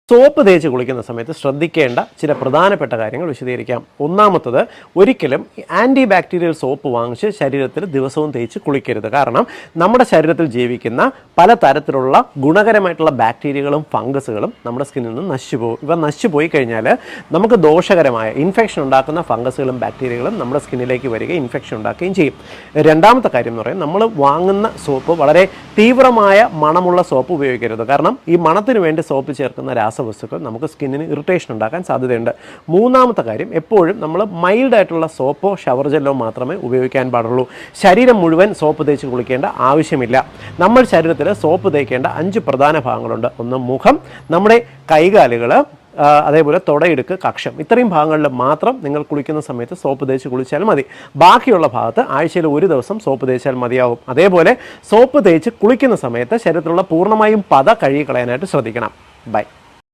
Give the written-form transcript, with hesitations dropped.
Soap തേച്ച് കുളിക്കുന്ന സമയത്ത് ശ്രദ്ധിക്കേണ്ട ചില പ്രധാനപ്പെട്ട കാര്യങ്ങൾ വിശദീകരിക്കാം. ഒന്നാമത്തത്, ഒരിക്കലും ആൻറ്റി ബാക്ടീരിയൽ സോപ്പ് വാങ്ങിച്ച് ശരീരത്തിൽ ദിവസവും തേച്ച് കുളിക്കരുത്. കാരണം നമ്മുടെ ശരീരത്തിൽ ജീവിക്കുന്ന പല തരത്തിലുള്ള ഗുണകരമായിട്ടുള്ള ബാക്ടീരിയകളും ഫംഗസുകളും നമ്മുടെ സ്കിന്നിൽ നിന്ന് നശിച്ചുപോകും. ഇവ നശിച്ചുപോയി കഴിഞ്ഞാൽ നമുക്ക് ദോഷകരമായ ഇൻഫെക്ഷൻ ഉണ്ടാക്കുന്ന ഫംഗസുകളും ബാക്ടീരിയകളും നമ്മുടെ സ്കിന്നിലേക്ക് വരികയും ഇൻഫെക്ഷൻ ഉണ്ടാക്കുകയും ചെയ്യും. രണ്ടാമത്തെ കാര്യം എന്ന് പറയുന്നത്, നമ്മൾ വാങ്ങുന്ന സോപ്പ് വളരെ തീവ്രമായ മണമുള്ള സോപ്പ് ഉപയോഗിക്കരുത്. കാരണം ഈ മണത്തിന് വേണ്ടി സോപ്പ് ചേർക്കുന്ന രാസവസ്തുക്കൾ നമുക്ക് സ്കിന്നിന് ഇറിറ്റേഷൻ ഉണ്ടാക്കാൻ സാധ്യതയുണ്ട്. മൂന്നാമത്തെ കാര്യം, എപ്പോഴും നമ്മൾ മൈൽഡായിട്ടുള്ള സോപ്പോ ഷവർ ജെല്ലോ മാത്രമേ ഉപയോഗിക്കാൻ പാടുള്ളൂ. ശരീരം മുഴുവൻ സോപ്പ് തേച്ച് കുളിക്കേണ്ട ആവശ്യമില്ല. നമ്മൾ ശരീരത്തിൽ സോപ്പ് തേക്കേണ്ട 5 പ്രധാന ഭാഗങ്ങളുണ്ട്. ഒന്ന് മുഖം, നമ്മുടെ കൈകാലുകൾ, അതേപോലെ തുടയിടുക്ക്, കക്ഷം. ഇത്രയും ഭാഗങ്ങളിൽ മാത്രം നിങ്ങൾ കുളിക്കുന്ന സമയത്ത് സോപ്പ് തേച്ച് കുളിച്ചാൽ മതി. ബാക്കിയുള്ള ഭാഗത്ത് ആഴ്ചയിൽ 1 ദിവസം സോപ്പ് തേച്ചാൽ മതിയാവും. അതേപോലെ സോപ്പ് തേച്ച് കുളിക്കുന്ന സമയത്ത് ശരീരത്തിലുള്ള പൂർണ്ണമായും പത കഴുകി കളയാനായിട്ട് ശ്രദ്ധിക്കണം. ബൈ.